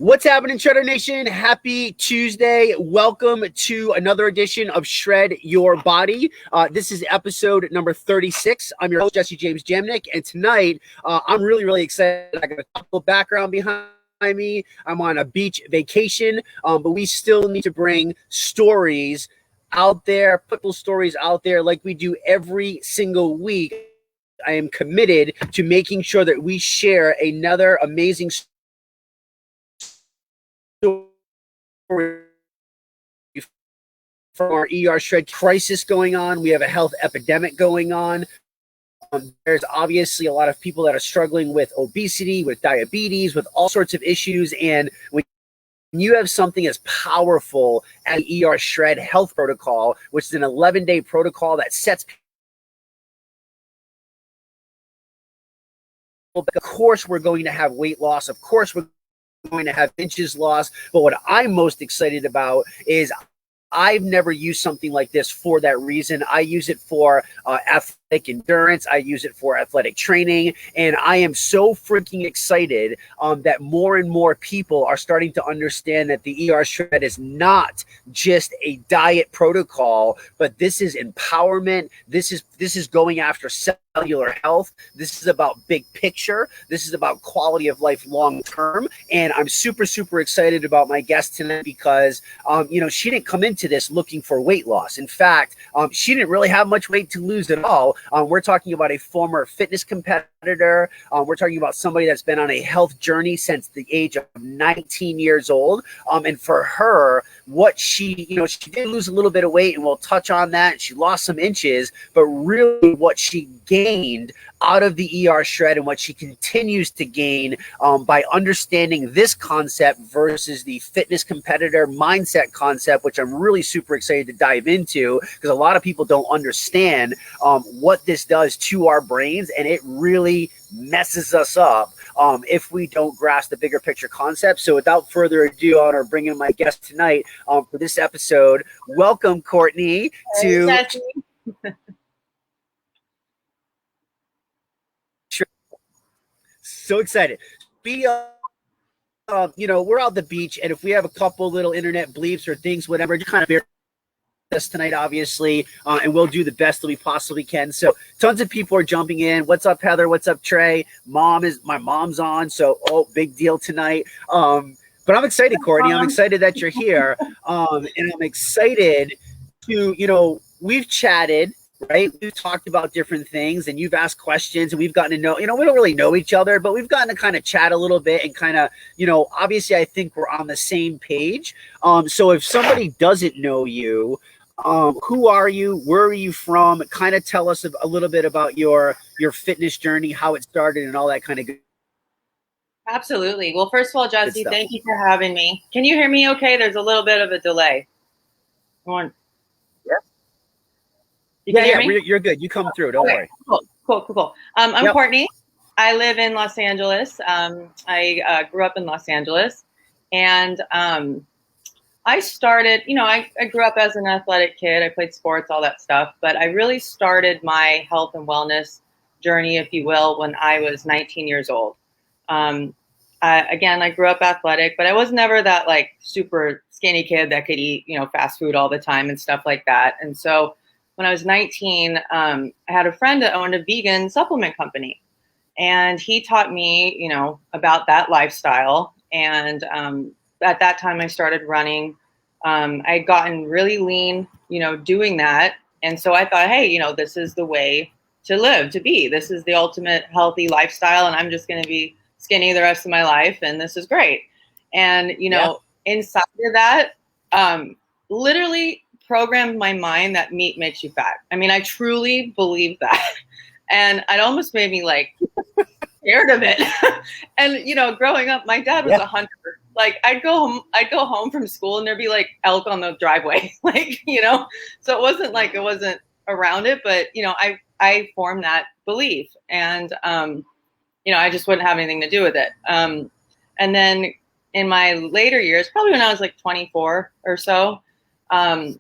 What's happening, Shredder Nation? Happy Tuesday. Welcome to another edition of Shred Your Body. This is episode number 36. I'm your host, Jesse James Jamnik, and tonight I'm really excited. I got a couple of background behind me. I'm on a beach vacation, but we still need to bring stories out there, put those stories out there like we do every single week. I am committed to making sure that we share another amazing story from our ERShred crisis going on. We have a health epidemic going on. There's obviously a lot of people that are struggling with obesity, with diabetes, with all sorts of issues. And when you have something as powerful as the ERShred health protocol, which is an 11-day protocol that sets people, of course, we're going to have weight loss. Of course, we're going to have inches lost. But what I'm most excited about is I've never used something like this for that reason. I use it for athletic endurance. I use it for athletic training. And I am so freaking excited that more and more people are starting to understand that the ERShred is not just a diet protocol, but this is empowerment. This is going after cellular health. This is about big picture. This is about quality of life long term. And I'm super excited about my guest tonight because she didn't come into this looking for weight loss. In fact, she didn't really have much weight to lose at all. We're talking about a former fitness competitor. We're talking about somebody that's been on a health journey since the age of 19 years old. And for her, what she did lose a little bit of weight, and we'll touch on that. She lost some inches, but really what she gained out of the ERShred and what she continues to gain by understanding this concept versus the fitness competitor mindset concept, which I'm really super excited to dive into because a lot of people don't understand what this does to our brains, and it really messes us up if we don't grasp the bigger picture concept. So without further ado, I want to bring in my guest tonight for this episode. Welcome, Courtney. So excited. We're out the beach, and if we have a couple little internet bleeps or things, whatever, just kind of bear us tonight, obviously, and we'll do the best that we possibly can. So tons of people are jumping in. What's up, Heather? What's up, Trey? My mom's on, so big deal tonight. But I'm excited, Courtney. I'm excited that you're here, and I'm excited to, we've chatted, right? We've talked about different things, and you've asked questions, and we've gotten to know, we don't really know each other, but we've gotten to kind of chat a little bit and kind of, obviously I think we're on the same page. So if somebody doesn't know you, who are you? Where are you from? Kind of tell us a little bit about your fitness journey, how it started, and all that kind of good. Absolutely. Well, first of all, Jesse, thank you for having me. Can you hear me okay? There's a little bit of a delay. You can hear me? You're good. You come through. Don't worry. Cool. I'm Courtney. I live in Los Angeles. I grew up in Los Angeles, and I started, I grew up as an athletic kid. I played sports, all that stuff, but I really started my health and wellness journey, if you will, when I was 19 years old. Again, I grew up athletic, but I was never that like super skinny kid that could eat, fast food all the time and stuff like that. And so when I was 19, I had a friend that owned a vegan supplement company, and he taught me, about that lifestyle. And at that time I started running. I had gotten really lean, doing that. And so I thought, hey, this is the way to live, to be. This is the ultimate healthy lifestyle, and I'm just going to be skinny the rest of my life, and this is great. And, inside of that, literally programmed my mind that meat makes you fat. I mean, I truly believe that. And it almost made me like scared of it. And, growing up, my dad was a hunter. Like I'd go home from school and there'd be like elk on the driveway, so it wasn't like it wasn't around it, but, I formed that belief, and, I just wouldn't have anything to do with it. And then in my later years, probably when I was like 24 or so, I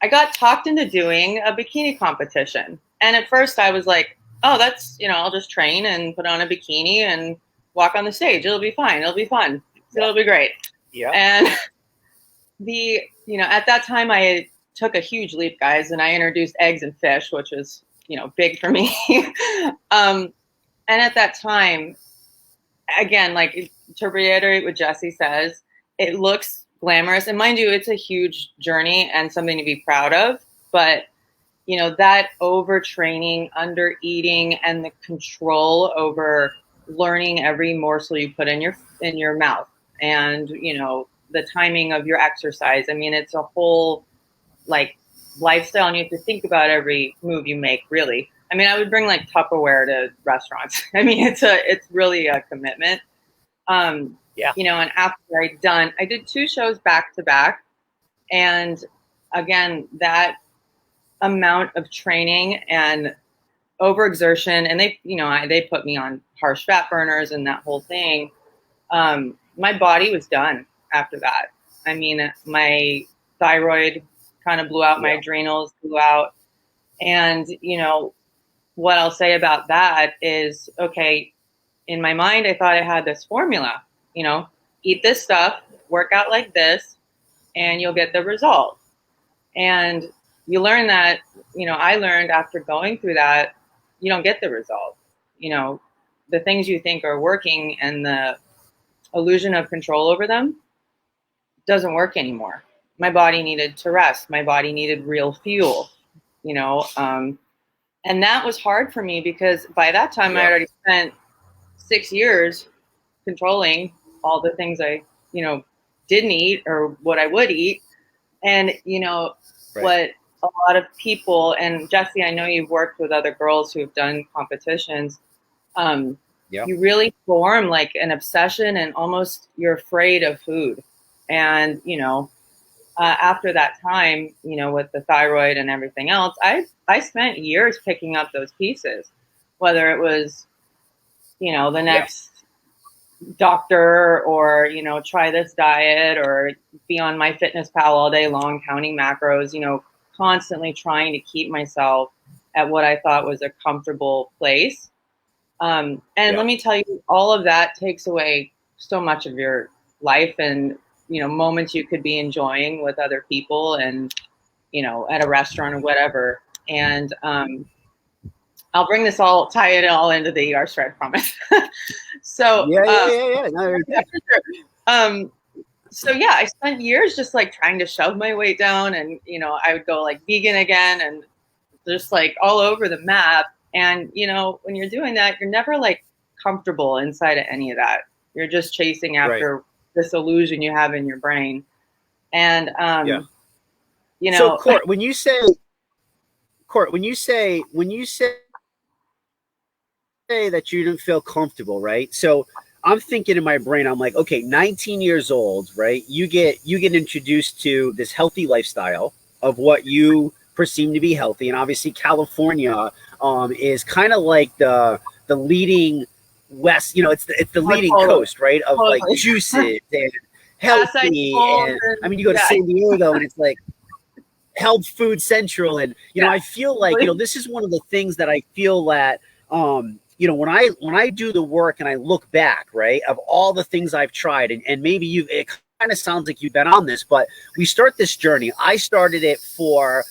got talked into doing a bikini competition. And at first I was like, oh, that's, I'll just train and put on a bikini and walk on the stage. It'll be fine. It'll be fun. So it'll be great. Yeah. And at that time I took a huge leap, guys, and I introduced eggs and fish, which was, big for me. And at that time, again, like to reiterate what Jesse says, it looks glamorous. And mind you, it's a huge journey and something to be proud of. But, that overtraining, under eating, and the control over learning every morsel you put in your mouth, and, the timing of your exercise. I mean, it's a whole like lifestyle, and you have to think about every move you make, really. I mean, I would bring like Tupperware to restaurants. I mean, it's really a commitment. Yeah. And after I did 2 shows back to back. And again, that amount of training and overexertion, and they put me on harsh fat burners and that whole thing. My body was done after that. I mean, my thyroid kind of blew out, my adrenals blew out. And, what I'll say about that is, okay, in my mind, I thought I had this formula, eat this stuff, work out like this, and you'll get the result. And you learn that, I learned after going through that, you don't get the result. The things you think are working and the illusion of control over them doesn't work anymore. My body needed to rest. My body needed real fuel, and that was hard for me because by that time I already spent 6 years controlling all the things I, didn't eat or what I would eat. And, what a lot of people, and Jesse, I know you've worked with other girls who have done competitions. You really form like an obsession, and almost you're afraid of food. And, after that time, with the thyroid and everything else, I spent years picking up those pieces, whether it was, the next doctor, or, try this diet, or be on MyFitnessPal all day long, counting macros, constantly trying to keep myself at what I thought was a comfortable place. And let me tell you, all of that takes away so much of your life, and, moments you could be enjoying with other people, and, at a restaurant or whatever. And I'll tie it all into the ERShred, promise. So so I spent years just like trying to shove my weight down, and I would go like vegan again, and just like all over the map. And when you're doing that, you're never like comfortable inside of any of that. You're just chasing after this illusion you have in your brain. And so Court, when you say that you didn't feel comfortable, right? So I'm thinking in my brain, I'm like, okay, 19 years old, right? You get introduced to this healthy lifestyle of what you perceive to be healthy, and obviously California is kind of like the leading west. It's the leading coast, right? Of like juices and healthy, and I mean, you go to San Diego, and it's like health food central, and I feel like this is one of the things that I feel that when I do the work and I look back, right, of all the things I've tried, and maybe it kind of sounds like you've been on this, but we start this journey. I started it for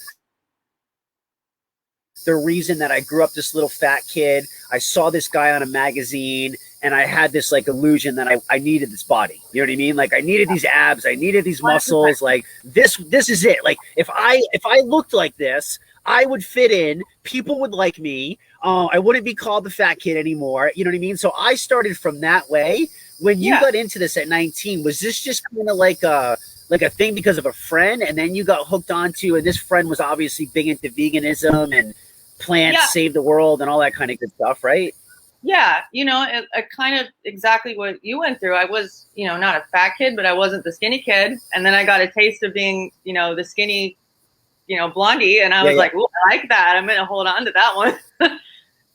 the reason that I grew up this little fat kid. I saw this guy on a magazine, and I had this like illusion that I needed this body. You know what I mean? Like I needed these abs, I needed these muscles. Like this is it. Like if I looked like this, I would fit in. People would like me. I wouldn't be called the fat kid anymore. You know what I mean? So I started from that way. When you got into this at 19, was this just kind of like a thing because of a friend, and then you got hooked onto, and this friend was obviously big into veganism and plants save the world and all that kind of good stuff, right? Yeah, it kind of exactly what you went through. I was, not a fat kid, but I wasn't the skinny kid. And then I got a taste of being, the skinny, blondie. And I was like, "Ooh, I like that. I'm going to hold on to that one."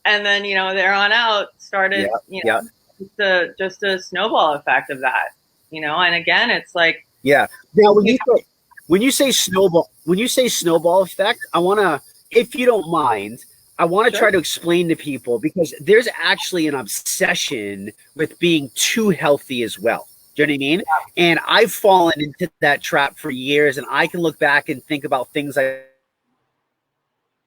And then, there on out started, just a snowball effect of that, and again, it's like, now when you say snowball effect, I want to, if you don't mind, I want to try to explain to people, because there's actually an obsession with being too healthy as well. Do you know what I mean? And I've fallen into that trap for years, and I can look back and think about things I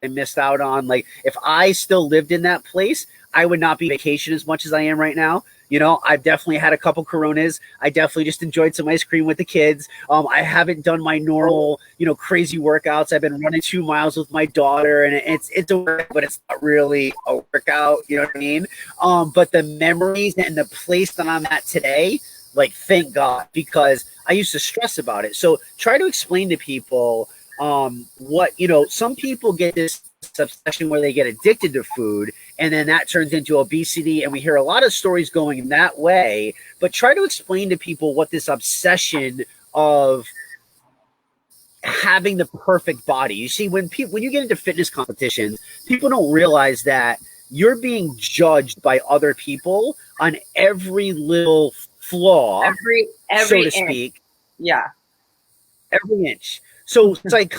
missed out on. Like, if I still lived in that place, I would not be vacation as much as I am right now. You know, I've definitely had a couple Coronas. I definitely just enjoyed some ice cream with the kids. I haven't done my normal, crazy workouts. I've been running 2 miles with my daughter, and it's a workout, but it's not really a workout. You know what I mean? But the memories and the place that I'm at today, like, thank God, because I used to stress about it. So try to explain to people what, some people get this obsession where they get addicted to food, and then that turns into obesity, and we hear a lot of stories going that way. But try to explain to people what this obsession of having the perfect body. You see, when you get into fitness competitions, people don't realize that you're being judged by other people on every little flaw, every so to inch. speak. Yeah. Every inch. So it's like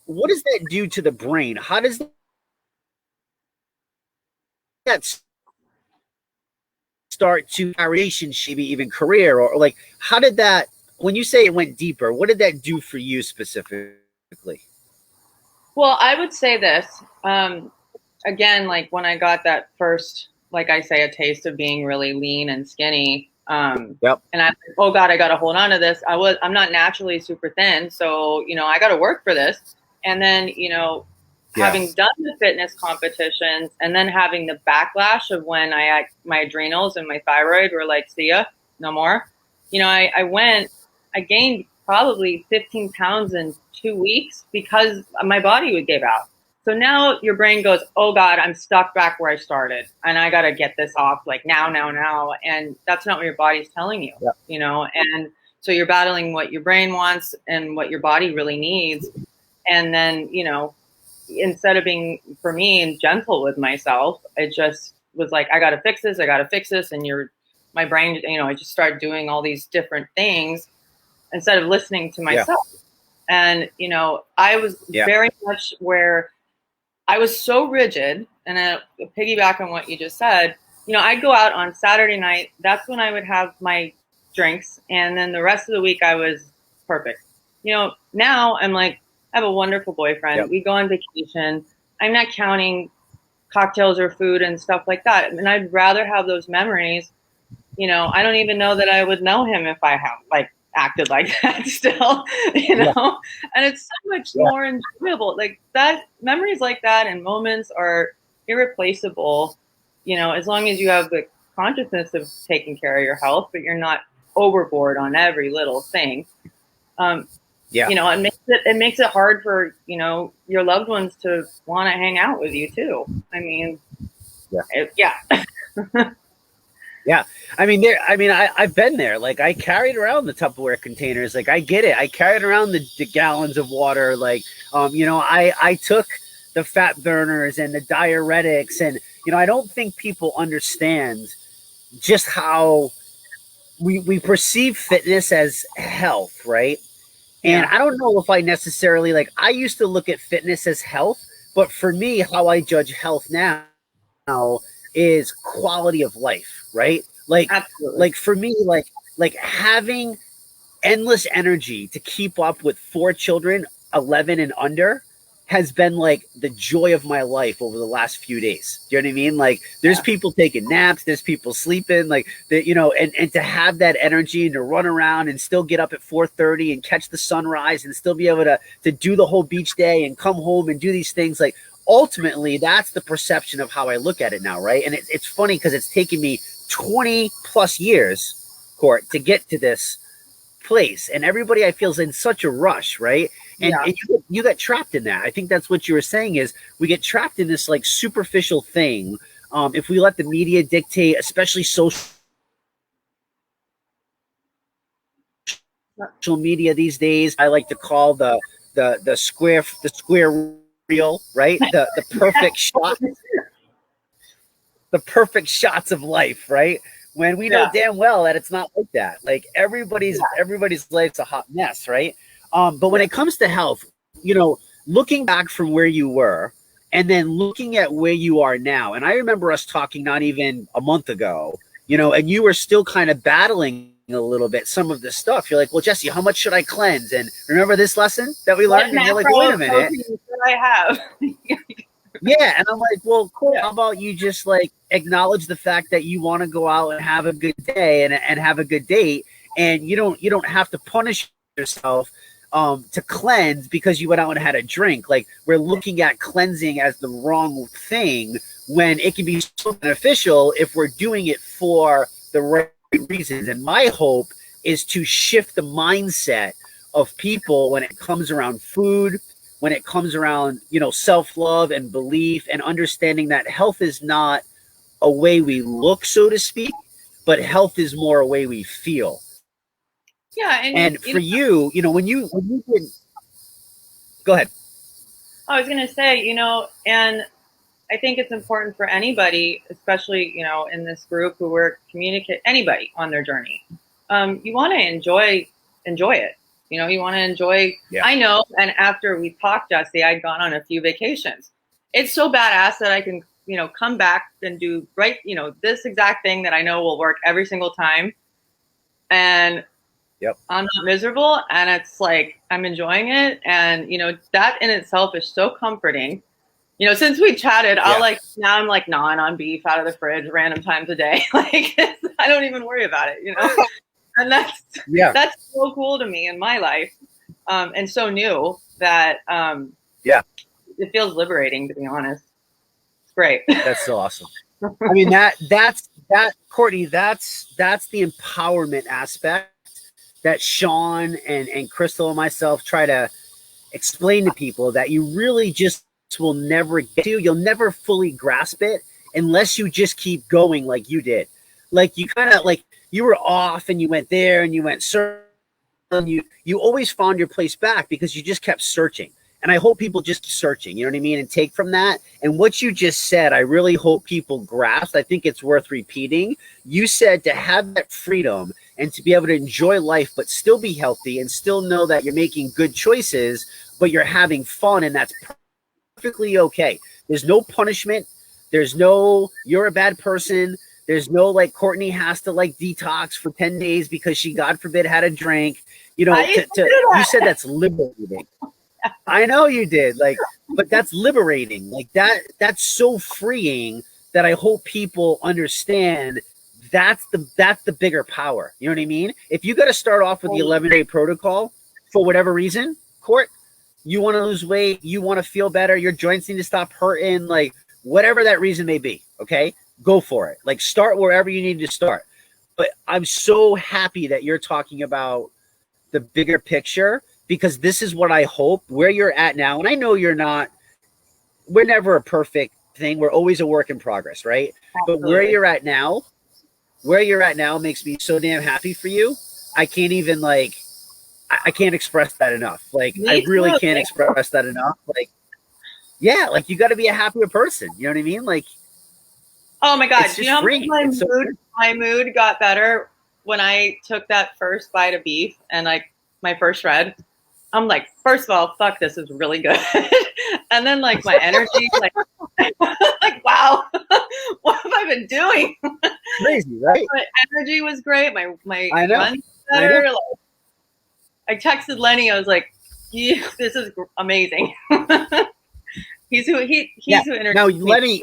what does that do to the brain? How does that start to relationship, maybe even career, or like, how did that, when you say it went deeper, what did that do for you specifically? Well, I would say this, again, like when I got that first, like I say, a taste of being really lean and skinny. Yep. And I'm like, oh God, I got to hold on to this. I'm not naturally super thin. So, I got to work for this. And then, having done the fitness competitions and then having the backlash of when my adrenals and my thyroid were like, see ya, no more. I gained probably 15 pounds in 2 weeks because my body would give out. So now your brain goes, oh God, I'm stuck back where I started and I got to get this off like now. And that's not what your body's telling you, and so you're battling what your brain wants and what your body really needs. And then, instead of being, for me, gentle with myself, it just was like, I got to fix this. And my brain, I just started doing all these different things instead of listening to myself. And, I was very much where I was so rigid, and piggyback on what you just said, I'd go out on Saturday night. That's when I would have my drinks. And then the rest of the week I was perfect. Now I'm like, I have a wonderful boyfriend. Yep. We go on vacation. I'm not counting cocktails or food and stuff like that. And I'd rather have those memories. I don't even know that I would know him if I have acted like that still, and it's so much more enjoyable. Like that, memories like that and moments are irreplaceable, as long as you have the consciousness of taking care of your health, but you're not overboard on every little thing. It makes it hard for, your loved ones to want to hang out with you too. I mean, Yeah. I've been there. Like, I carried around the Tupperware containers. Like, I get it. I carried around the gallons of water. Like, I took the fat burners and the diuretics. And, I don't think people understand just how we perceive fitness as health, right? And I don't know if I necessarily, I used to look at fitness as health, but for me, how I judge health now is quality of life, right? Absolutely. For me, having endless energy to keep up with 4 children, 11 and under, has been the joy of my life over the last few days. Do you know what I mean? There's people taking naps, there's people sleeping, and to have that energy and to run around and still get up at 4:30 and catch the sunrise and still be able to do the whole beach day and come home and do these things, ultimately, that's the perception of how I look at it now, right? And it's funny because it's taken me 20 plus years, Court, to get to this place. And everybody I feel is in such a rush, right? And you got trapped in that. I think that's what you were saying is we get trapped in this superficial thing. If we let the media dictate, especially social media these days, I like to call the square reel, right? The perfect shot, the perfect shots of life, right? When we know damn well that it's not like that. Everybody's life's a hot mess, right? But when it comes to health, looking back from where you were and then looking at where you are now, and I remember us talking not even a month ago, and you were still kind of battling a little bit some of the stuff. You're like, well, Jesse, how much should I cleanse? And remember this lesson that we learned? And you're like, wait a minute. I have. Yeah. And I'm like, well, cool. How about you just like acknowledge the fact that you want to go out and have a good day and have a good date. And you don't have to punish yourself to cleanse because you went out and had a drink. Like, we're looking at cleansing as the wrong thing when it can be so beneficial if we're doing it for the right reasons. And my hope is to shift the mindset of people when it comes around food, when it comes around, self-love and belief, and understanding that health is not a way we look, so to speak, but health is more a way we feel. Yeah. And for you, when you did, go ahead. I was going to say, and I think it's important for anybody, especially, in this group who we're communicate anybody on their journey. You want to enjoy it. You want to enjoy. Yeah. I know. And after we talked, Jesse, I'd gone on a few vacations. It's so badass that I can, come back and do this exact thing that I know will work every single time. And yep. I'm not miserable, and it's like I'm enjoying it. And, that in itself is so comforting. Since we chatted, now I'm like gnawing on beef out of the fridge random times a day. Like, I don't even worry about it, And that's so cool to me in my life. And so new that, it feels liberating, to be honest. It's great. That's so awesome. I mean, that's Courtney, that's the empowerment aspect that Sean and Crystal and myself try to explain to people, that you really just will never get to. You'll never fully grasp it unless you just keep going like you did. Like, you kind of like, you were off and you went there and you went searching, and you always found your place back because you just kept searching. And I hope people just searching, you know what I mean, and take from that. And what you just said, I really hope people grasp. I think it's worth repeating. You said to have that freedom and to be able to enjoy life, but still be healthy and still know that you're making good choices, but you're having fun, and that's perfectly okay. There's no punishment. There's no, you're a bad person. There's no like Courtney has to like detox for 10 days because she, God forbid, had a drink. You said that's liberating. I know you did, like, but that's liberating. Like that's so freeing that I hope people understand that's the bigger power. You know what I mean? If you got to start off with the 11-day protocol for whatever reason, Court, you want to lose weight, you want to feel better, your joints need to stop hurting, like whatever that reason may be, okay? Go for it. Like, start wherever you need to start. But I'm so happy that you're talking about the bigger picture, because this is what I hope where you're at now. And I know we're never a perfect thing. We're always a work in progress, right? Absolutely. But where you're at now makes me so damn happy for you. I can't even I can't express that enough. Like, I really can't express that enough. Like, yeah, like you got to be a happier person. You know what I mean? Like, oh my God. You know, my mood got better when I took that first bite of beef and like my first shred. I'm like, first of all, fuck, this is really good. And then like my energy, like wow, what have I been doing? Crazy, right? My energy was great. My run was better. I texted Lenny. I was like, yeah, this is amazing. He's who introduced now, me. Lenny,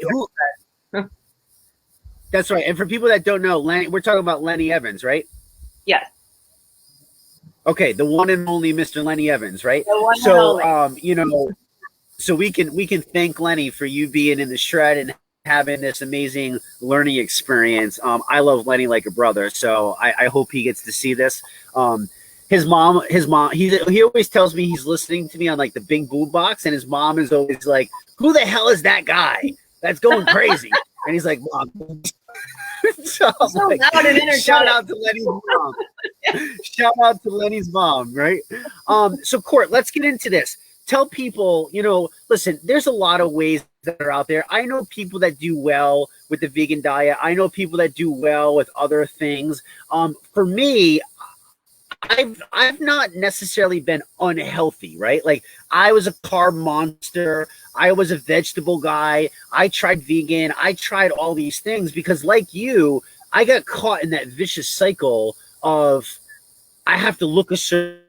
that's right. And for people that don't know, Lenny, we're talking about Lenny Evans, right? Yes. Okay, the one and only Mr. Lenny Evans, right? So we can thank Lenny for you being in the shred and having this amazing learning experience. I love Lenny like a brother, so I hope he gets to see this. His mom, he always tells me he's listening to me on like the big boom box, and his mom is always like, "Who the hell is that guy that's going crazy?" And he's like, "Mom." So like, shout out to Lenny's mom. Shout out to Lenny's mom, right? So Court, let's get into this. Tell people, listen, there's a lot of ways that are out there. I know people that do well with the vegan diet. I know people that do well with other things. For me, I've not necessarily been unhealthy, right? Like, I was a carb monster. I was a vegetable guy. I tried vegan. I tried all these things because, like you, I got caught in that vicious cycle of I have to look a certain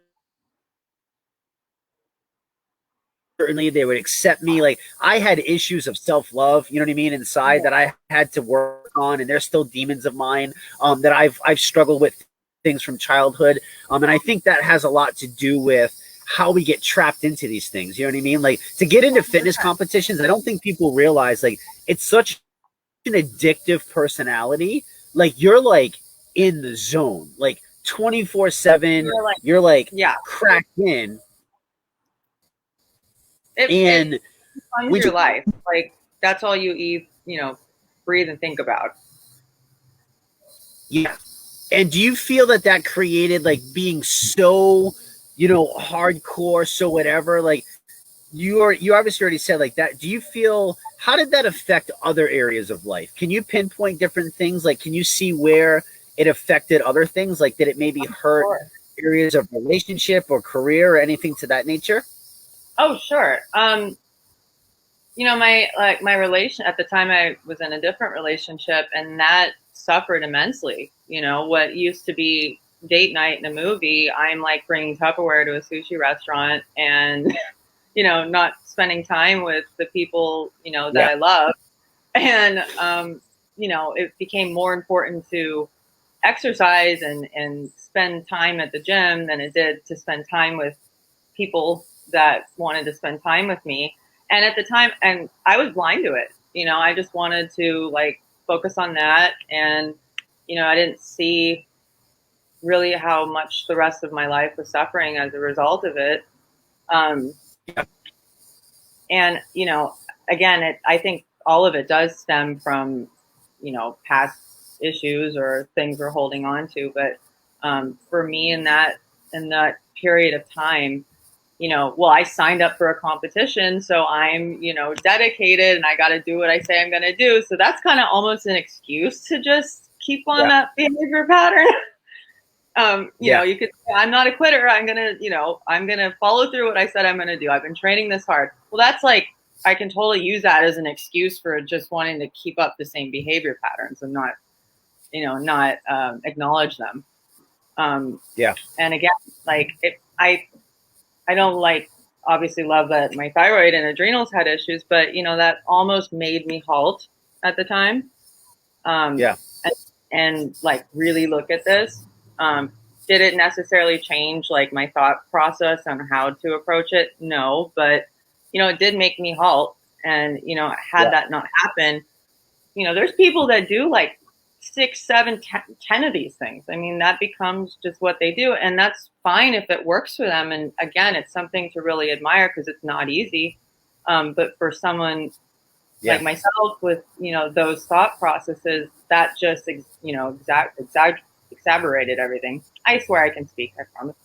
certainly they would accept me. Like I had issues of self-love, you know what I mean, inside that I had to work on, and there's still demons of mine that I've struggled with things from childhood. And I think that has a lot to do with how we get trapped into these things. You know what I mean? Like to get into fitness competitions, I don't think people realize like it's such an addictive personality. Like you're like in the zone, like 24/7. You're like cracked in. And it funds your life. Like that's all you eat, you know, breathe and think about. Yeah. And do you feel that that created like being so, you know, hardcore, so whatever, like you obviously already said like that. Do you feel, how did that affect other areas of life? Can you pinpoint different things? Like, can you see where it affected other things? Like, did it maybe hurt areas of relationship or career or anything to that nature? Oh, sure. You know, my relation at the time, I was in a different relationship, and that suffered immensely. You know, what used to be date night and a movie, I'm like bringing Tupperware to a sushi restaurant, and you know, not spending time with the people, you know, that I love, and you know, it became more important to exercise and spend time at the gym than it did to spend time with people that wanted to spend time with me. And at the time, and I was blind to it, you know, I just wanted to like focus on that. And, you know, I didn't see really how much the rest of my life was suffering as a result of it. And, you know, again, I think all of it does stem from, you know, past issues or things we're holding on to. But for me in that period of time, you know, well, I signed up for a competition, so I'm, you know, dedicated and I got to do what I say I'm going to do. So that's kind of almost an excuse to just keep on that behavior pattern. You know, you could say, I'm not a quitter. I'm going to, you know, I'm going to follow through what I said I'm going to do. I've been training this hard. Well, that's like, I can totally use that as an excuse for just wanting to keep up the same behavior patterns and not, you know, not acknowledge them. And again, like I don't like obviously love that my thyroid and adrenals had issues, but you know, that almost made me halt at the time. And like really look at this. Did it necessarily change like my thought process on how to approach it? No, but you know, it did make me halt. And you know, had that not happen, you know, there's people that do like 6, 7, 10 of these things. I mean, that becomes just what they do. And that's fine if it works for them. And again, it's something to really admire because it's not easy. But for someone like myself with, you know, those thought processes, that just, you know, exaggerated everything. I swear I can speak, I promise.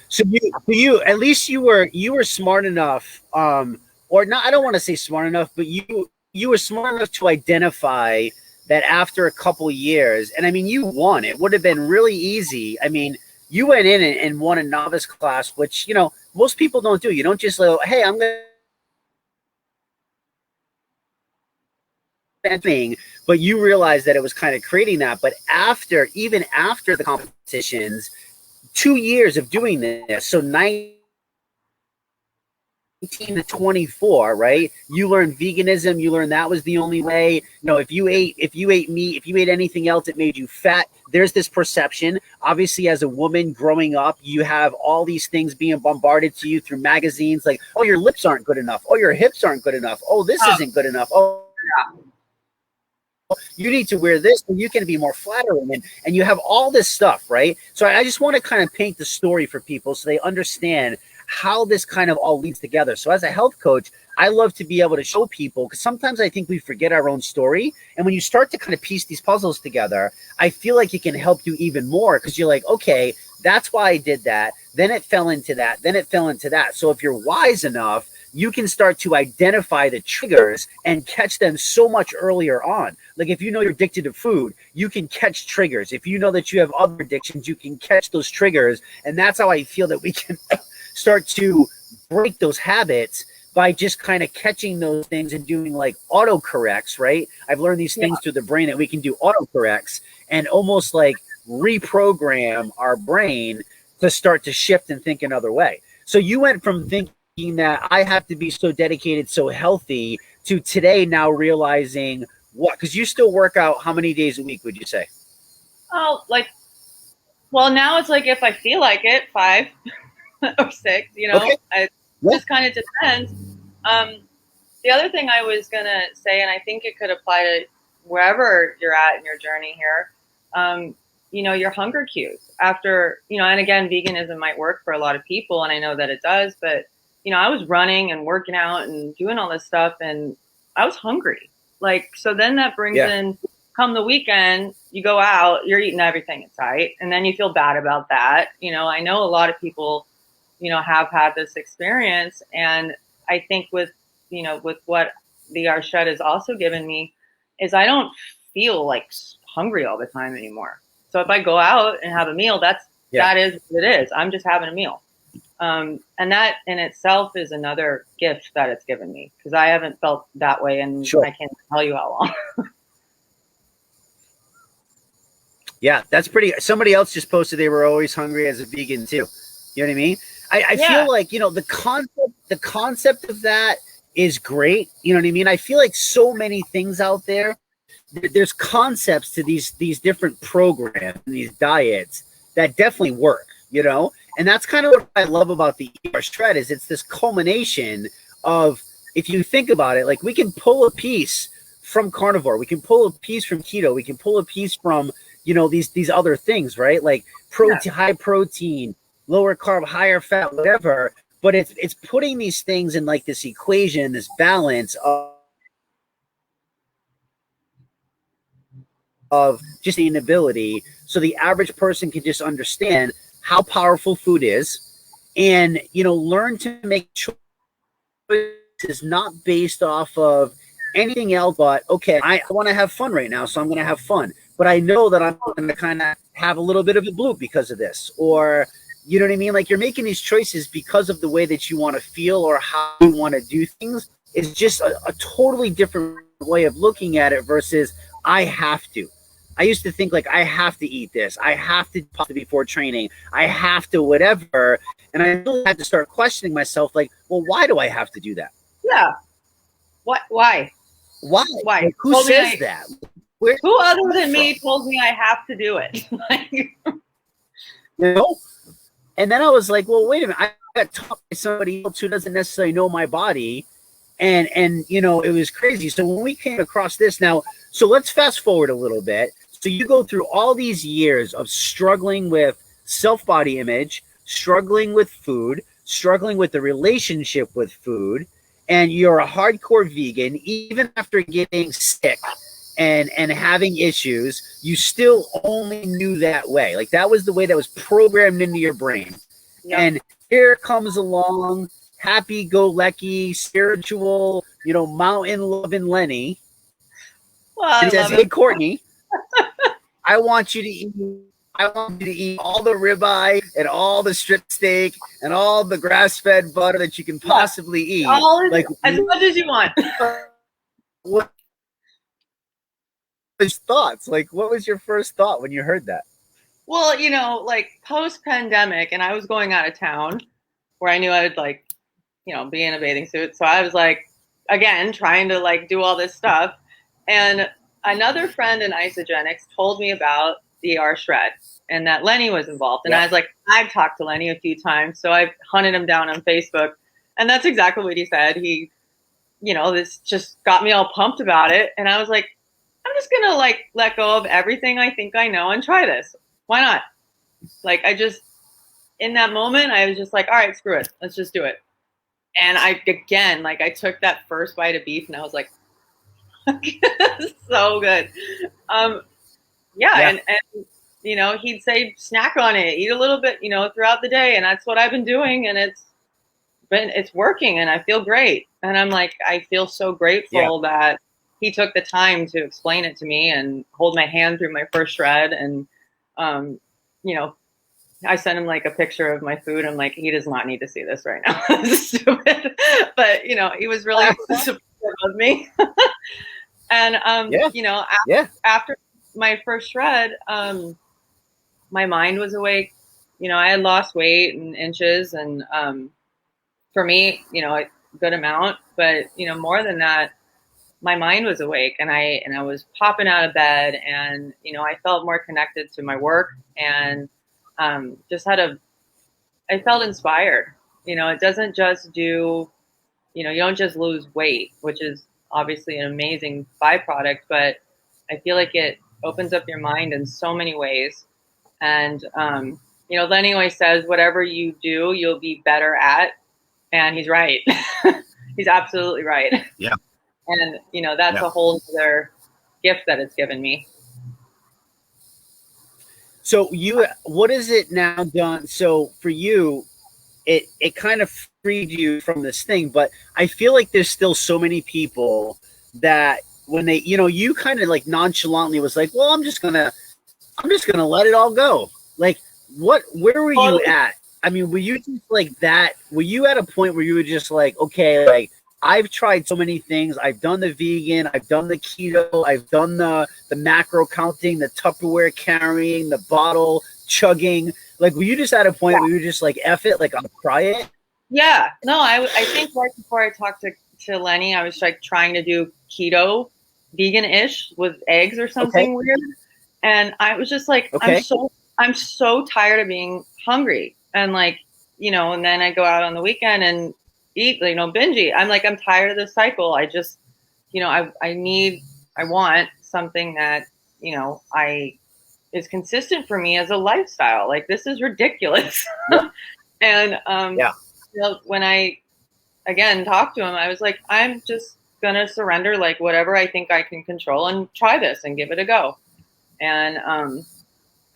So you at least you were smart enough, or not, I don't want to say smart enough, but you were smart enough to identify that after a couple years, and I mean, you won. It would have been really easy. I mean, you went in and won a novice class, which, you know, most people don't do. You don't just like, hey, I'm going to, but you realized that it was kind of creating that. But even after the competitions, 2 years of doing this, so 19 to 24, right? You learned veganism. You learned that was the only way. You know, if you ate meat, if you ate anything else, it made you fat. There's this perception. Obviously, as a woman growing up, you have all these things being bombarded to you through magazines, like, oh, your lips aren't good enough. Oh, your hips aren't good enough. Oh, this isn't good enough. Oh, you need to wear this so you can be more flattering, and you have all this stuff, right? So I just want to kind of paint the story for people so they understand how this kind of all leads together. So as a health coach, I love to be able to show people, because sometimes I think we forget our own story. And when you start to kind of piece these puzzles together, I feel like it can help you even more, because you're like, okay, that's why I did that. Then it fell into that. Then it fell into that. So if you're wise enough, you can start to identify the triggers and catch them so much earlier on. Like if you know you're addicted to food, you can catch triggers. If you know that you have other addictions, you can catch those triggers. And that's how I feel that we can start to break those habits, by just kind of catching those things and doing like autocorrects, right? I've learned these things through the brain that we can do autocorrects. and almost like reprogram our brain to start to shift and think another way. So you went from thinking that I have to be so dedicated, so healthy, to today now realizing what, because you still work out how many days a week would you say? Oh, like, well, now it's like if I feel like it, 5 or 6, you know, Okay. it just kind of depends. The other thing I was going to say, and I think it could apply to wherever you're at in your journey here, you know, your hunger cues after, you know, and again, veganism might work for a lot of people, and I know that it does, but, you know, I was running and working out and doing all this stuff, and I was hungry. Like, so then that brings in, come the weekend, you go out, you're eating everything in sight, and then you feel bad about that. You know, I know a lot of people, you know, have had this experience, and I think with, you know, with what the ERShred has also given me is I don't feel like hungry all the time anymore. So if I go out and have a meal, that is what it is. I'm just having a meal. And that in itself is another gift that it's given me, because I haven't felt that way, and I can't tell you how long. Yeah, that's pretty. Somebody else just posted they were always hungry as a vegan too. You know what I mean? I feel like, you know, the concept of that is great. You know what I mean? I feel like so many things out there, there's concepts to these different programs, these diets that definitely work, you know? And that's kind of what I love about the ERShred is it's this culmination of, if you think about it, like we can pull a piece from carnivore, we can pull a piece from keto, we can pull a piece from, you know, these other things, right? Like protein, high protein, lower carb, higher fat, whatever. But it's putting these things in like this equation, this balance of just the inability, so the average person can just understand how powerful food is, and, you know, learn to make choices not based off of anything else but, okay, I want to have fun right now, so I'm going to have fun, but I know that I'm going to kind of have a little bit of a bloop because of this, or, you know what I mean? Like, you're making these choices because of the way that you want to feel or how you want to do things. Is just a totally different way of looking at it versus I have to. I used to think like I have to eat this, I have to before training, I have to whatever, and I really had to start questioning myself, like, well, why do I have to do that? Yeah. What? Why? Why? Like, who says that? Who other than me told me I have to do it? You know? And then I was like, well, wait a minute. I got taught by somebody else who doesn't necessarily know my body. And you know, it was crazy. So when we came across this now, so let's fast forward a little bit. So you go through all these years of struggling with self-body image, struggling with food, struggling with the relationship with food, and you're a hardcore vegan. Even after getting sick and having issues, you still only knew that way. Like, that was the way that was programmed into your brain. Yep. And here comes along happy-go-lucky, spiritual, you know, mountain-loving Lenny. Well, and says, hey, Courtney, I want you to eat all the ribeye and all the strip steak and all the grass-fed butter that you can possibly eat. Like, as much as you want. What was thoughts? Like, what was your first thought when you heard that? Well, you know, like post-pandemic, and I was going out of town where I knew I would, like, you know, be in a bathing suit. So I was like, again, trying to like do all this stuff. And another friend in Isogenics told me about the ERShred and that Lenny was involved. And I was like, I've talked to Lenny a few times. So I hunted him down on Facebook. And that's exactly what he said. He, you know, this just got me all pumped about it. And I was like, I'm just going to like let go of everything I think I know and try this. Why not? Like, I just, in that moment, I was just like, all right, screw it. Let's just do it. And I took that first bite of beef and I was like, so good. And you know, he'd say snack on it, eat a little bit, you know, throughout the day. And that's what I've been doing. And it's working and I feel great. And I'm like, I feel so grateful that he took the time to explain it to me and hold my hand through my first shred. And, you know, I sent him like a picture of my food. I'm like, he does not need to see this right now. It's stupid. But, you know, he was really supportive of me. And, you know, after my first shred, my mind was awake. You know, I had lost weight in inches, and for me, you know, a good amount. But you know, more than that, my mind was awake, and I was popping out of bed, and you know, I felt more connected to my work, and just had a I felt inspired. You know, it doesn't just do, you know, you don't just lose weight, which is obviously an amazing byproduct, but I feel like it opens up your mind in so many ways. And, you know, Lenny always says, whatever you do, you'll be better at. And he's right. He's absolutely right. Yeah. And, you know, that's a whole other gift that it's given me. So what is it now done? So for you, it kind of freed you from this thing, but I feel like there's still so many people that when they, you know, you kind of like nonchalantly was like, well, I'm just gonna let it all go. Like, where were you at? I mean, were you just like that? Were you at a point where you were just like, okay, like I've tried so many things. I've done the vegan, I've done the keto, I've done the macro counting, the Tupperware carrying, the bottle chugging. Like, were you just at a point where you were just like, F it, like I'll try it? Yeah, no, I think right before I talked to Lenny, I was like trying to do keto, vegan-ish with eggs or something weird. And I was just like, I'm so tired of being hungry. And like, you know, and then I go out on the weekend and eat, you know, binge eat. I'm like, I'm tired of this cycle. I just, you know, I want something that, you know, is consistent for me as a lifestyle. Like, this is ridiculous. And, you know, when I, again, talked to him, I was like, I'm just going to surrender, like, whatever I think I can control and try this and give it a go. And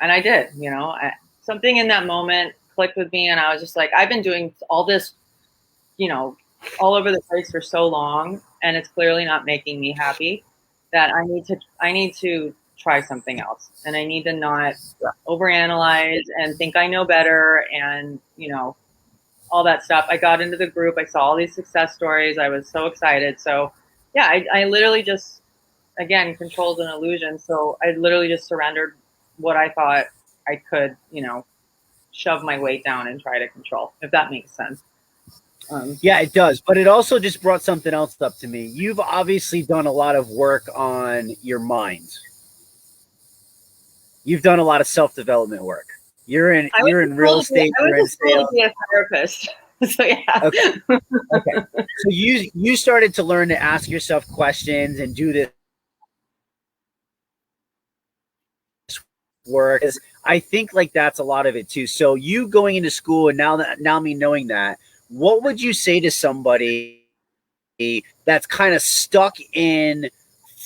I did, you know, something in that moment clicked with me, and I was just like, I've been doing all this, you know, all over the place for so long, and it's clearly not making me happy, that I need to try something else, and I need to not overanalyze and think I know better, and you know, all that stuff. I got into the group, I saw all these success stories, I was so excited. So yeah, I literally just, again, control's an illusion. So I literally just surrendered what I thought I could, you know, shove my weight down and try to control, if that makes sense. Yeah, it does. But it also just brought something else up to me. You've obviously done a lot of work on your mind. You've done a lot of self-development work. You're in real estate. I was supposed to be a therapist. So yeah. Okay. So you started to learn to ask yourself questions and do this work. I think like that's a lot of it too. So you going into school, and now me knowing that, what would you say to somebody that's kind of stuck in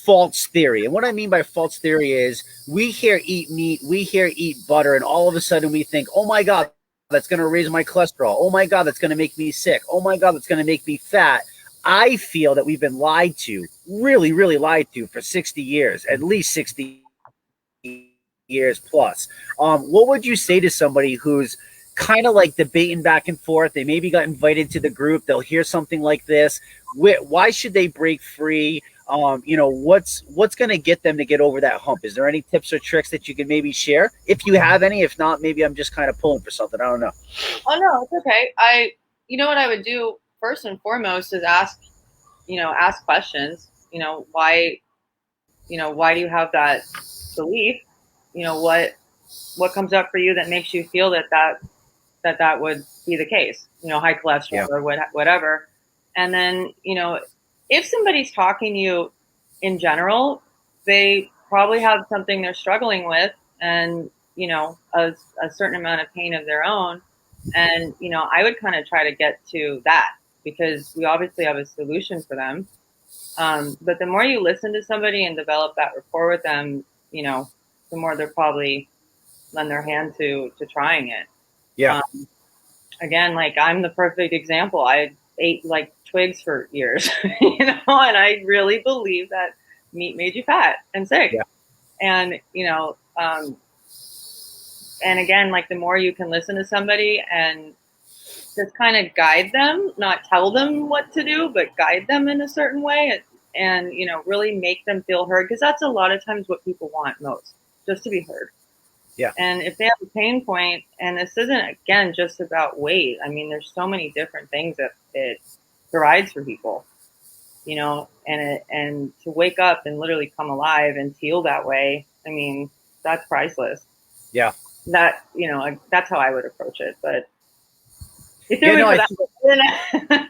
false theory? And what I mean by false theory is we hear eat meat, we hear eat butter, and all of a sudden we think, oh my God, that's going to raise my cholesterol. Oh my God, that's going to make me sick. Oh my God, that's going to make me fat. I feel that we've been lied to, really, really lied to for 60 years, at least 60 years plus. What would you say to somebody who's kind of like debating back and forth? They maybe got invited to the group. They'll hear something like this. Why should they break free? You know, what's going to get them to get over that hump? Is there any tips or tricks that you can maybe share? If you have any, if not, maybe I'm just kind of pulling for something. I don't know. Oh no, it's okay. You know what I would do first and foremost is ask questions. You know, why do you have that belief? You know, what comes up for you that makes you feel that would be the case? You know, high cholesterol or whatever. And then, you know, if somebody's talking to you in general, they probably have something they're struggling with, and, you know, a certain amount of pain of their own. And, you know, I would kind of try to get to that, because we obviously have a solution for them. But the more you listen to somebody and develop that rapport with them, you know, the more they'll probably lend their hand to trying it. Yeah. Again, like, I'm the perfect example. I ate like twigs for years, you know, and I really believe that meat made you fat and sick. Yeah. And, you know, and again, like, the more you can listen to somebody and just kind of guide them, not tell them what to do, but guide them in a certain way, and, you know, really make them feel heard. Because that's a lot of times what people want most, just to be heard. Yeah. And if they have a pain point, and this isn't, again, just about weight. I mean, there's so many different things that it provides for people, you know, and to wake up and literally come alive and feel that way. I mean, that's priceless. Yeah. That, you know, that's how I would approach it. But if Yeah, no, that.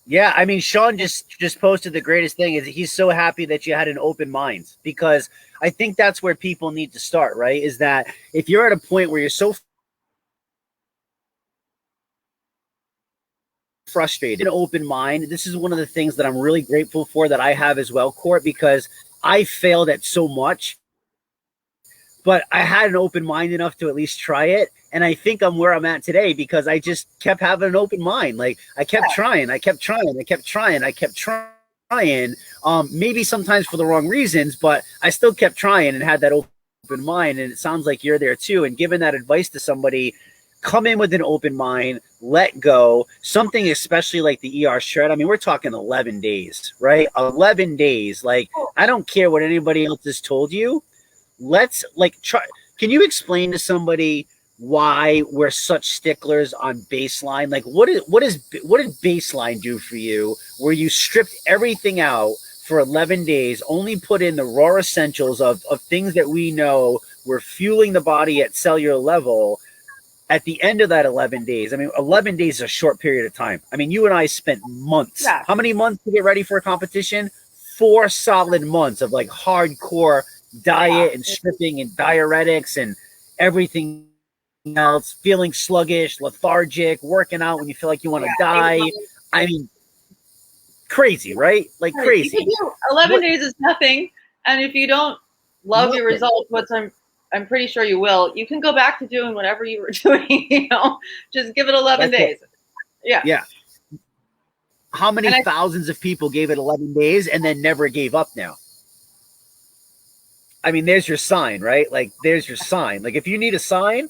Yeah, I mean, Sean just posted the greatest thing is he's so happy that you had an open mind, because I think that's where people need to start, right? Is that if you're at a point where you're so frustrated, an open mind, this is one of the things that I'm really grateful for that I have as well, Court, because I failed at so much, but I had an open mind enough to at least try it. And I think I'm where I'm at today because I just kept having an open mind. Like I kept trying, I kept trying, I kept trying, I kept trying. Maybe sometimes for the wrong reasons, but I still kept trying and had that open mind. And it sounds like you're there too. And giving that advice to somebody, come in with an open mind, let go. Something especially like the ERShred. I mean, we're talking 11 days, right? 11 days. Like, I don't care what anybody else has told you. Let's like try. Can you explain to somebody why we're such sticklers on baseline? Like, what did baseline do for you, where you stripped everything out for 11 days, only put in the raw essentials of things that we know were fueling the body at cellular level? At the end of that 11 days, I mean, 11 days is a short period of time. I mean, you and I spent months. Yeah. How many months to get ready for a competition? 4 solid months of like hardcore diet and stripping and diuretics and everything else, feeling sluggish, lethargic, working out when you feel like you want to die. I mean, crazy, right? Like crazy. 11 days is nothing. And if you don't love your results, which I'm pretty sure you will, you can go back to doing whatever you were doing, you know, just give it 11 days. Yeah. Yeah. How many thousands of people gave it 11 days and then never gave up now? I mean, there's your sign, right? Like, there's your sign. Like, if you need a sign,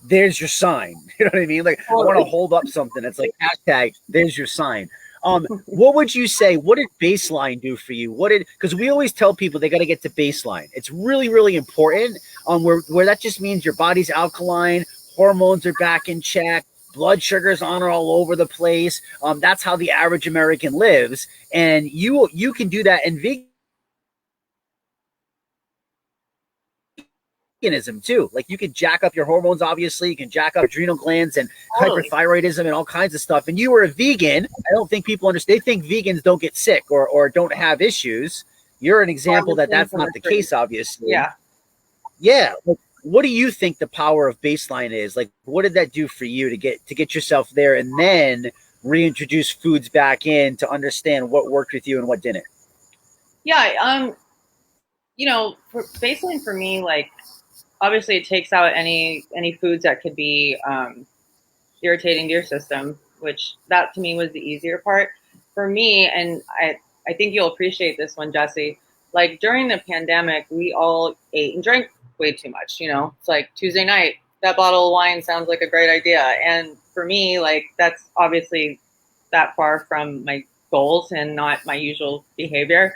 there's your sign. You know what I mean? Like, I want to hold up something. It's like hashtag, there's your sign. What would you say? What did baseline do for you? Because we always tell people they got to get to baseline. It's really, really important. Where that just means your body's alkaline, hormones are back in check, blood sugars on all over the place. That's how the average American lives, and you can do that. And veganism too. Like, you can jack up your hormones, obviously. You can jack up adrenal glands and hyperthyroidism and all kinds of stuff. And you were a vegan. I don't think people understand. They think vegans don't get sick or don't have issues. You're an example that that's not the case, obviously. Yeah. Yeah. Like, what do you think the power of baseline is? Like, what did that do for you to get yourself there and then reintroduce foods back in to understand what worked with you and what didn't? Yeah. You know, baseline for me, like, obviously it takes out any foods that could be irritating to your system, which that to me was the easier part for me. And I think you'll appreciate this one, Jesse. Like, during the pandemic, we all ate and drank way too much. You know, it's like Tuesday night, that bottle of wine sounds like a great idea. And for me, like, that's obviously that far from my goals and not my usual behavior.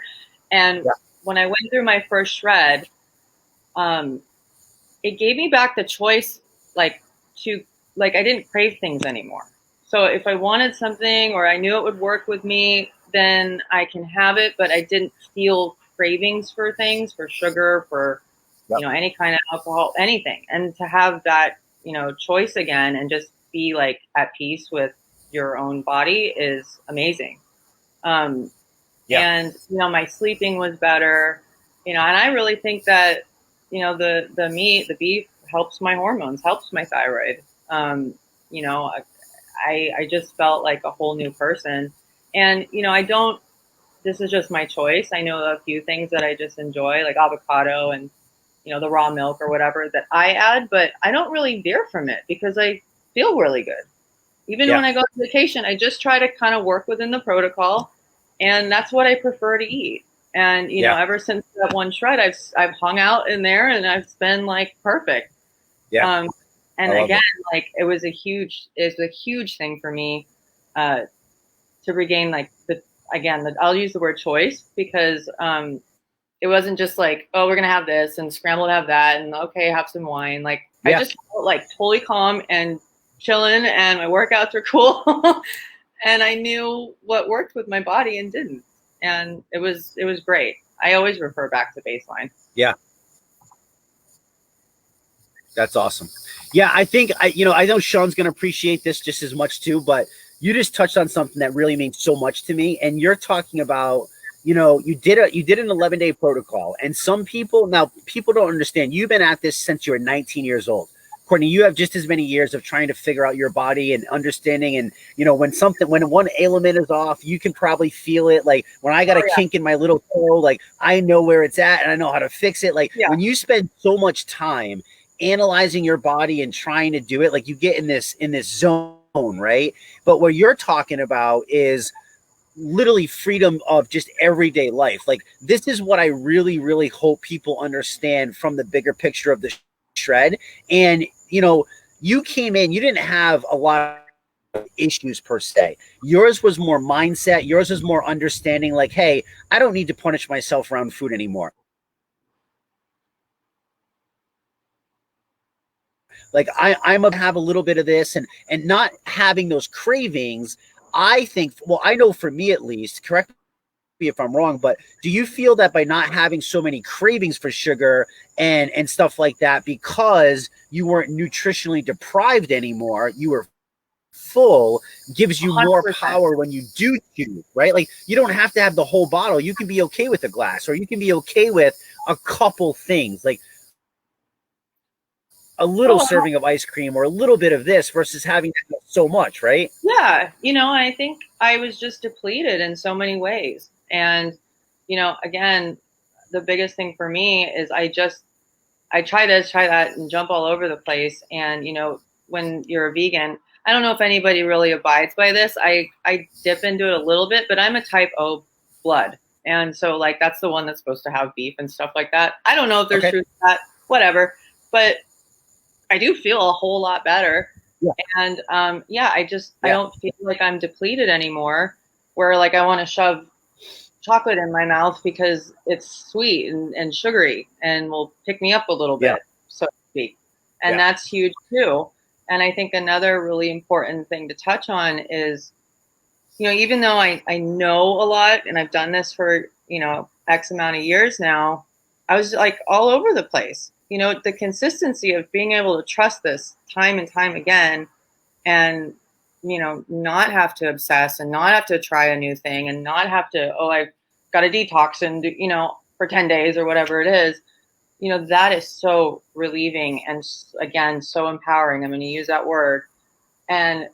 And when I went through my first shred, it gave me back the choice, I didn't crave things anymore. So if I wanted something or I knew it would work with me, then I can have it, but I didn't feel cravings for things, for sugar, for, you know, any kind of alcohol, anything. And to have that, you know, choice again and just be like at peace with your own body is amazing. And, you know, my sleeping was better, you know, and I really think that, you know, the meat, the beef helps my hormones, helps my thyroid. You know, I just felt like a whole new person. And, you know, this is just my choice. I know a few things that I just enjoy, like avocado and, you know, the raw milk or whatever that I add, but I don't really veer from it because I feel really good. Even when I go on vacation, I just try to kind of work within the protocol, and that's what I prefer to eat. And, you know, ever since that one shred, I've hung out in there and I've been like perfect. And again, like, it was a huge thing for me, to regain like again, I'll use the word choice, because it wasn't just like, oh, we're going to have this and scramble to have that. And okay, have some wine. Like, I just felt like totally calm and chilling, and my workouts were cool. And I knew what worked with my body and didn't. And it was great. I always refer back to baseline. Yeah. That's awesome. Yeah. I think I know Sean's going to appreciate this just as much too, but you just touched on something that really means so much to me. And you're talking about, you did an 11-day protocol, and some people don't understand. You've been at this since you were 19 years old. Courtney, you have just as many years of trying to figure out your body and understanding. And, when one element is off, you can probably feel it. Like when I got a kink in my little toe, like I know where it's at and I know how to fix it. Like when you spend so much time analyzing your body and trying to do it, like you get in this zone, right? But what you're talking about is literally freedom of just everyday life. Like this is what I really, really hope people understand from the bigger picture of the shred. And you came in, you didn't have a lot of issues per se. Yours was more mindset. Yours was more understanding, like, hey, I don't need to punish myself around food anymore. Like I'm gonna have a little bit of this, and not having those cravings. I think, well, I know for me at least, correct me if I'm wrong, but do you feel that by not having so many cravings for sugar and stuff like that, because you weren't nutritionally deprived anymore, you were full, gives you 100%. More power when you do choose, right? Like you don't have to have the whole bottle. You can be okay with a glass, or you can be okay with a couple things, like a little serving of ice cream or a little bit of this versus having so much, right? Yeah. I think I was just depleted in so many ways. And, again, the biggest thing for me is I try this, try that, and jump all over the place. And, when you're a vegan, I don't know if anybody really abides by this. I dip into it a little bit, but I'm a type O blood. And so like, that's the one that's supposed to have beef and stuff like that. I don't know if there's truth to that, whatever, but I do feel a whole lot better. Yeah. And I don't feel like I'm depleted anymore, where like I want to shove chocolate in my mouth because it's sweet and sugary and will pick me up a little bit, so to speak. And that's huge too. And I think another really important thing to touch on is, even though I know a lot and I've done this for, X amount of years now, I was like all over the place. The consistency of being able to trust this time and time again, and, not have to obsess and not have to try a new thing and not have to, I've got to detox and, for 10 days or whatever it is, that is so relieving and, again, so empowering. I'm going to use that word. And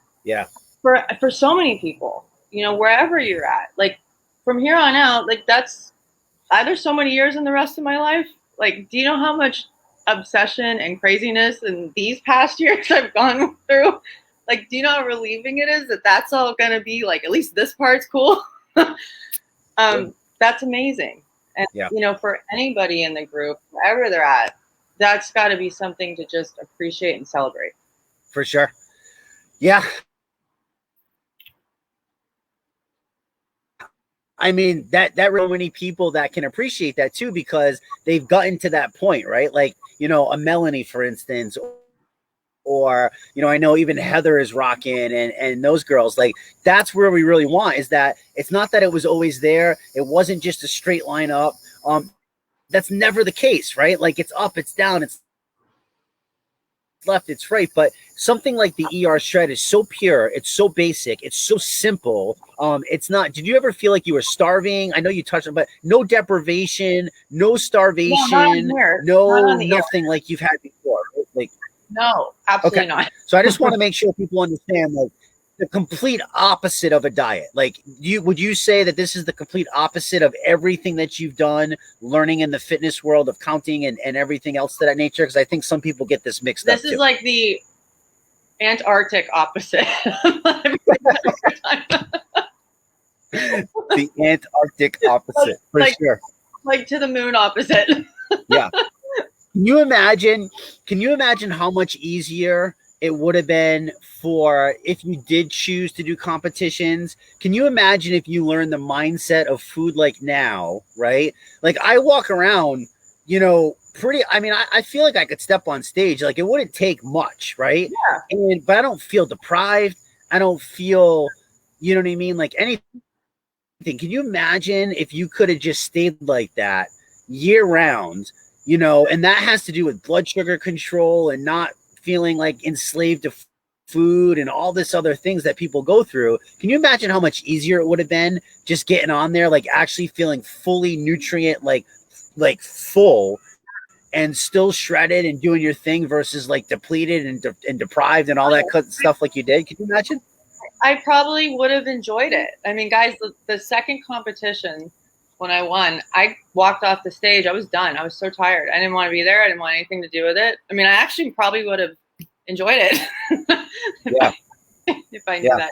for so many people, wherever you're at, like from here on out, like that's either so many years in the rest of my life. Like, do you know how much obsession and craziness in these past years I've gone through? Like, do you know how relieving it is that that's all going to be like, at least this part's cool? That's amazing. And, for anybody in the group, wherever they're at, that's got to be something to just appreciate and celebrate. For sure. Yeah. I mean, that really many people that can appreciate that too, because they've gotten to that point, right? Like, a Melanie, for instance, or, I know even Heather is rocking and those girls, like that's where we really want, is that it's not that it was always there. It wasn't just a straight line up. That's never the case, right? Like it's up, it's down, it's left, it's right. But something like the ERShred is so pure, it's so basic, it's so simple. It's not, did you ever feel like you were starving? I know you touched on, but no deprivation, no starvation, no nothing like you've had before. Like, no, absolutely not. So I just want to make sure people understand, like, the complete opposite of a diet. Like, would you say that this is the complete opposite of everything that you've done, learning in the fitness world of counting and everything else to that nature? Because I think some people get this mixed up. This is like the Antarctic opposite. The Antarctic opposite, for sure. Like to the moon opposite. Yeah. Can you imagine how much easier it would have been for if you did choose to do competitions. Can you imagine if you learned the mindset of food like now, right? Like I walk around, you know, pretty, I mean, I feel like I could step on stage. Like it wouldn't take much, right? But I don't feel deprived. I don't feel, you know what I mean? Like anything. Can you imagine if you could have just stayed like that year round, you know, and that has to do with blood sugar control and not feeling like enslaved to food and all this other things that people go through. Can you imagine how much easier it would have been just getting on there, like actually feeling fully nutrient, like full and still shredded and doing your thing versus like depleted and deprived and all that stuff like you did? Can you imagine? I probably would have enjoyed it. I mean, guys, the second competition when I won, I walked off the stage. I was done. I was so tired. I didn't want to be there. I didn't want anything to do with it. I mean, I actually probably would have enjoyed it if I knew that.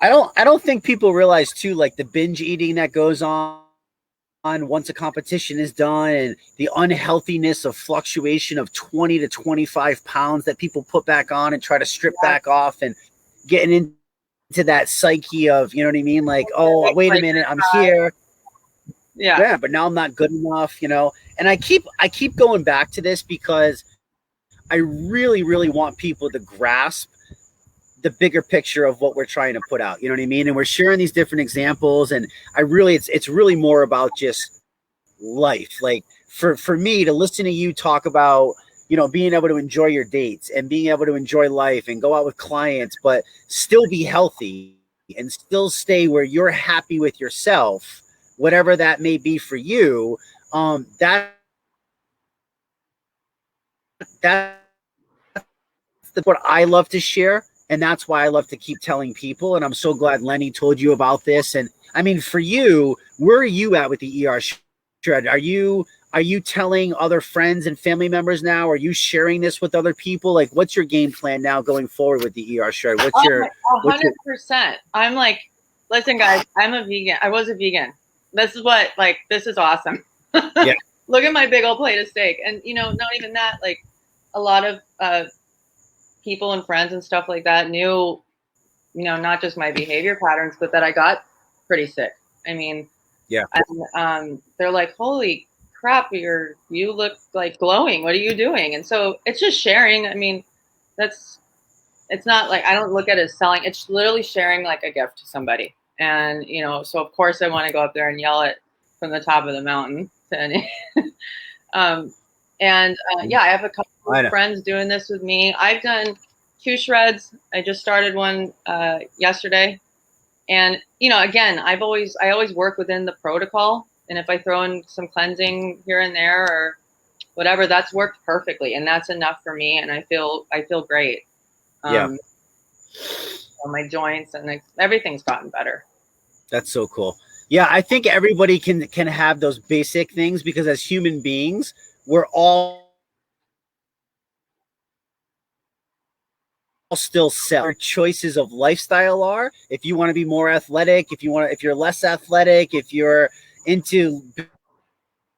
I don't think people realize too, like the binge eating that goes on once a competition is done, and the unhealthiness of fluctuation of 20 to 25 pounds that people put back on and try to strip back off, and getting into that psyche of, you know what I mean? Like, oh, wait a minute, I'm here. Yeah, but now I'm not good enough, you know? And I keep going back to this because I really, really want people to grasp the bigger picture of what we're trying to put out. You know what I mean? And we're sharing these different examples, and it's really more about just life. Like for me to listen to you talk about, you know, being able to enjoy your dates and being able to enjoy life and go out with clients, but still be healthy and still stay where you're happy with yourself, whatever that may be for you. That's what I love to share. And that's why I love to keep telling people. And I'm so glad Lenny told you about this. And I mean, for you, where are you at with the ERShred? Are you telling other friends and family members now? Are you sharing this with other people? Like, what's your game plan now going forward with the ERShred? What's your 100%? I'm like, listen, guys, I'm a vegan. I was a vegan. This is what, like, this is awesome. Yeah. Look at my big old plate of steak. And, you know, not even that, like a lot of people and friends and stuff like that knew, you know, not just my behavior patterns, but that I got pretty sick. I mean, and they're like, holy crap, you look like glowing. What are you doing? And so it's just sharing. I mean, it's not like, I don't look at it as selling. It's literally sharing like a gift to somebody. And, you know, so of course I want to go up there and yell it from the top of the mountain. Yeah, I have a couple of friends doing this with me. I've done ERShreds. I just started one yesterday. And, you know, again, I always work within the protocol. And if I throw in some cleansing here and there or whatever, that's worked perfectly. And that's enough for me. And I feel great. My joints and everything's gotten better. That's so cool. Yeah, I think everybody can have those basic things, because as human beings, we're all still set. Our choices of lifestyle are, if you want to be more athletic, if you're less athletic, if you're into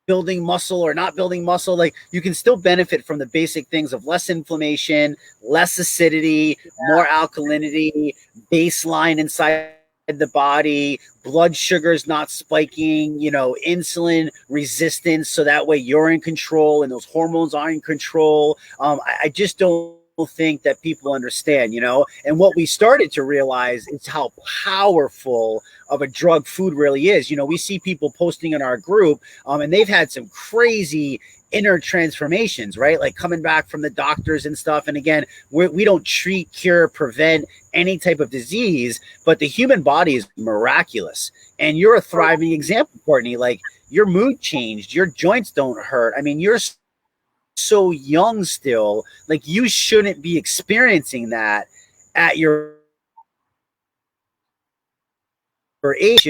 building muscle or not building muscle, like you can still benefit from the basic things of less inflammation, less acidity, more alkalinity, baseline inside the body, blood sugars not spiking, you know, insulin resistance, so that way you're in control and those hormones are in control. I just don't think that people understand, you know, and what we started to realize is how powerful of a drug food really is. You know, we see people posting in our group, and they've had some crazy inner transformations, right? Like coming back from the doctors and stuff. And again, we don't treat, cure, prevent any type of disease, but the human body is miraculous. And you're a thriving example, Courtney. Like your mood changed, your joints don't hurt. I mean, you're so young still. Like you shouldn't be experiencing that at your age.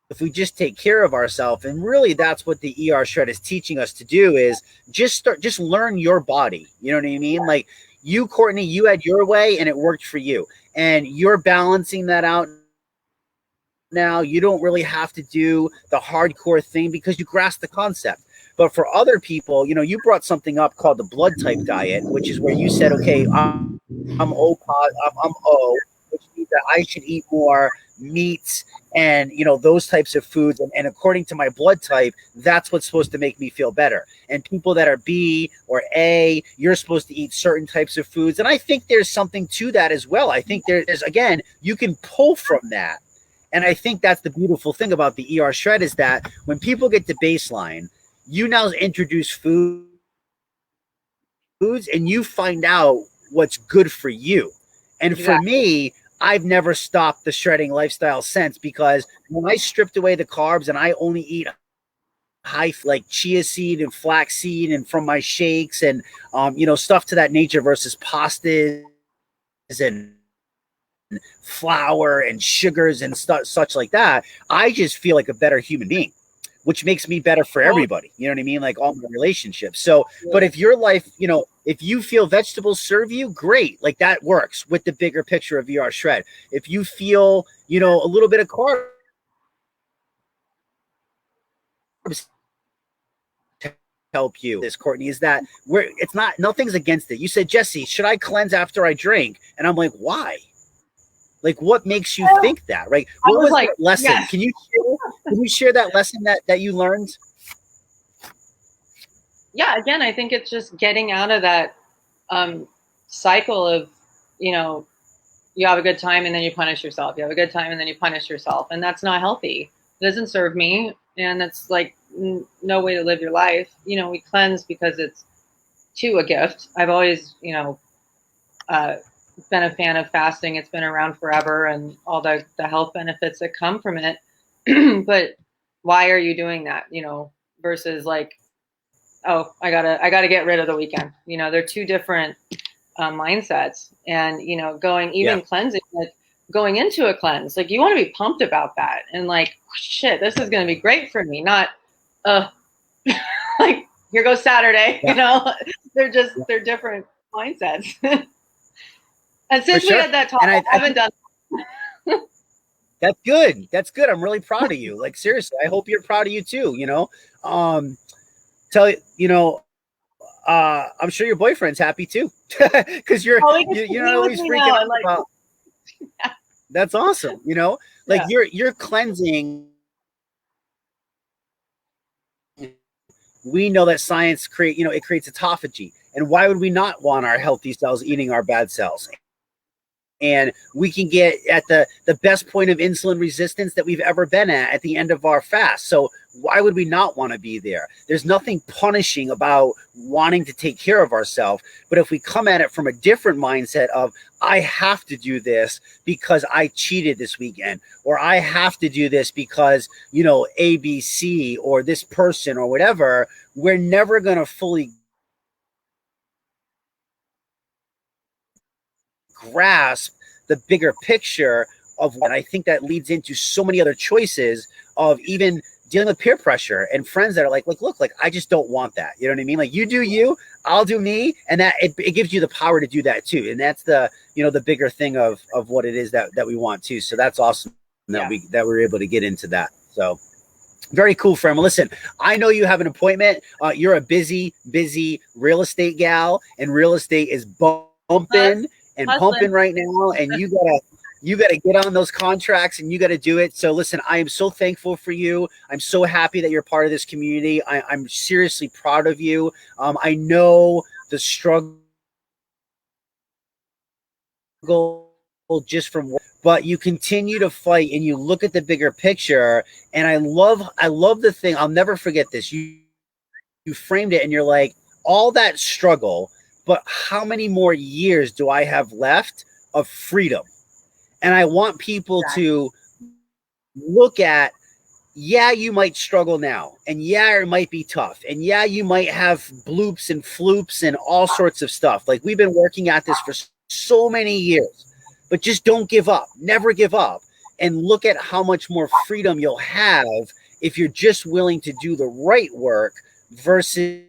If we just take care of ourselves. And really that's what the ERShred is teaching us to do, is just learn your body. You know what I mean? Like you, Courtney, you had your way and it worked for you, and you're balancing that out now. You don't really have to do the hardcore thing because you grasp the concept. But for other people, you brought something up called the blood type diet, which is where you said, okay, I'm O, I'm O, which means that I should eat more meats and those types of foods. And according to my blood type, that's what's supposed to make me feel better. And people that are B or A, you're supposed to eat certain types of foods. And I think there's something to that as well. I think there's, again, you can pull from that. And I think that's the beautiful thing about the ERShred is that when people get to baseline, you now introduce foods and you find out what's good for you. And for me, I've never stopped the shredding lifestyle since, because when I stripped away the carbs and I only eat high, like chia seed and flax seed and from my shakes and stuff to that nature versus pastas and flour and sugars and such like that, I just feel like a better human being, which makes me better for everybody. You know what I mean? Like all my relationships. So, but if your life, if you feel vegetables serve you, great. Like that works with the bigger picture of ERShred. If you feel, a little bit of carbs help you, this, Courtney, is that it's not, nothing's against it. You said, Jesse, should I cleanse after I drink? And I'm like, why? Like, what makes you think that, right? What was like, that lesson? Yes. Can you share that lesson that you learned? Yeah, again, I think it's just getting out of that cycle of, you have a good time and then you punish yourself. You have a good time and then you punish yourself. And that's not healthy. It doesn't serve me. And it's like no way to live your life. We cleanse because it's to a gift. I've always, been a fan of fasting. It's been around forever and all the health benefits that come from it. But why are you doing that? Versus like, oh, I gotta get rid of the weekend. They're two different mindsets. And, cleansing, like going into a cleanse, like you want to be pumped about that. And like, shit, this is going to be great for me. Not, like here goes Saturday, they're different mindsets. And since we had that talk, I haven't done. That's good. That's good. I'm really proud of you. Like, seriously, I hope you're proud of you too. I'm sure your boyfriend's happy too, because you're not always freaking out about. That's awesome. Like you're cleansing. We know that science it creates autophagy, and why would we not want our healthy cells eating our bad cells? And we can get at the best point of insulin resistance that we've ever been at the end of our fast. So why would we not want to be there? There's nothing punishing about wanting to take care of ourselves. But if we come at it from a different mindset of, I have to do this because I cheated this weekend, or I have to do this because, ABC or this person or whatever, we're never going to fully grasp the bigger picture of what. I think that leads into so many other choices of even dealing with peer pressure and friends that are like, look, I just don't want that. You know what I mean? Like, you do you, I'll do me. And that it gives you the power to do that too. And that's the bigger thing of what it is that we want too. So that's awesome that we're able to get into that. So very cool, friend. Well, listen, I know you have an appointment. You're a busy real estate gal, and real estate is bumping and pumping right now, and you gotta get on those contracts and you gotta do it. So listen, I am so thankful for you. I'm so happy that you're part of this community. I'm seriously proud of you. I know the struggle just from work, but you continue to fight and you look at the bigger picture. And I love the thing. I'll never forget this. You framed it and you're like, all that struggle, but how many more years do I have left of freedom? And I want people to look at, you might struggle now, and it might be tough, and you might have bloops and floops and all sorts of stuff. Like, we've been working at this for so many years, but just don't give up. Never give up. And look at how much more freedom you'll have if you're just willing to do the right work versus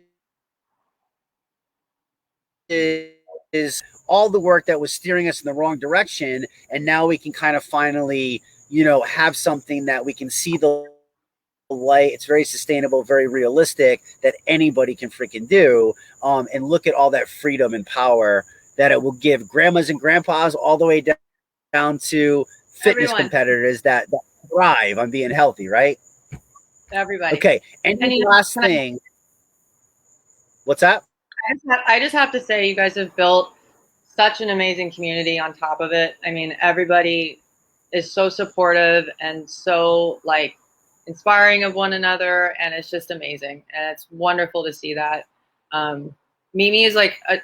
is all the work that was steering us in the wrong direction. And now we can kind of finally, have something that we can see the light. It's very sustainable, very realistic that anybody can freaking do. And look at all that freedom and power that it will give grandmas and grandpas all the way down to fitness Everyone. competitors that thrive on being healthy, right? Everybody. Okay. And the last thing. What's that? I just have to say, you guys have built such an amazing community on top of it. I mean, everybody is so supportive and so like inspiring of one another, and it's just amazing. And it's wonderful to see that. Mimi is like I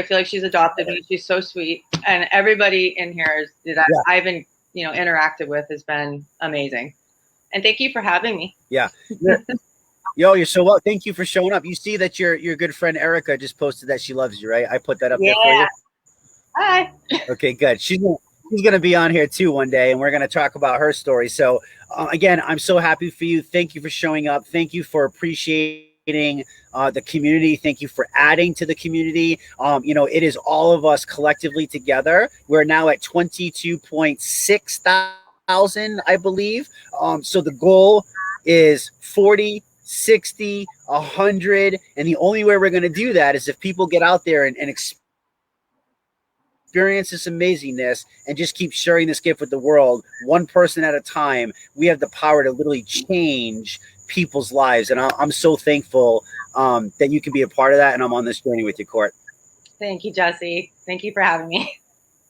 feel like she's adopted me. She's so sweet, and everybody in here that I've been interacted with has been amazing. And thank you for having me. Yeah. Yo, you're so well. Thank you for showing up. You see that your good friend Erica just posted that she loves you, right? I put that up there for you. Hi. Okay, good. She's going to be on here too one day, and we're going to talk about her story. So again, I'm so happy for you. Thank you for showing up. Thank you for appreciating the community. Thank you for adding to the community. It is all of us collectively together. We're now at 22.6 thousand, I believe. So the goal is 40, 60, 100. And the only way we're going to do that is if people get out there and experience this amazingness and just keep sharing this gift with the world, one person at a time. We have the power to literally change people's lives. And I'm so thankful that you can be a part of that. And I'm on this journey with you, Court. Thank you, Jesse. Thank you for having me.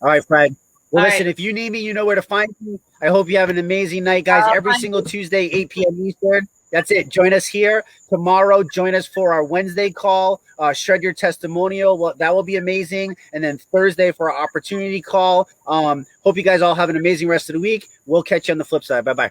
All right, Fred. Well, listen, if you need me, you know where to find me. I hope you have an amazing night, guys. Every single Tuesday, 8 p.m. Eastern. That's it. Join us here tomorrow. Join us for our Wednesday call. Shred your testimonial. Well, that will be amazing. And then Thursday for our opportunity call. Hope you guys all have an amazing rest of the week. We'll catch you on the flip side. Bye-bye.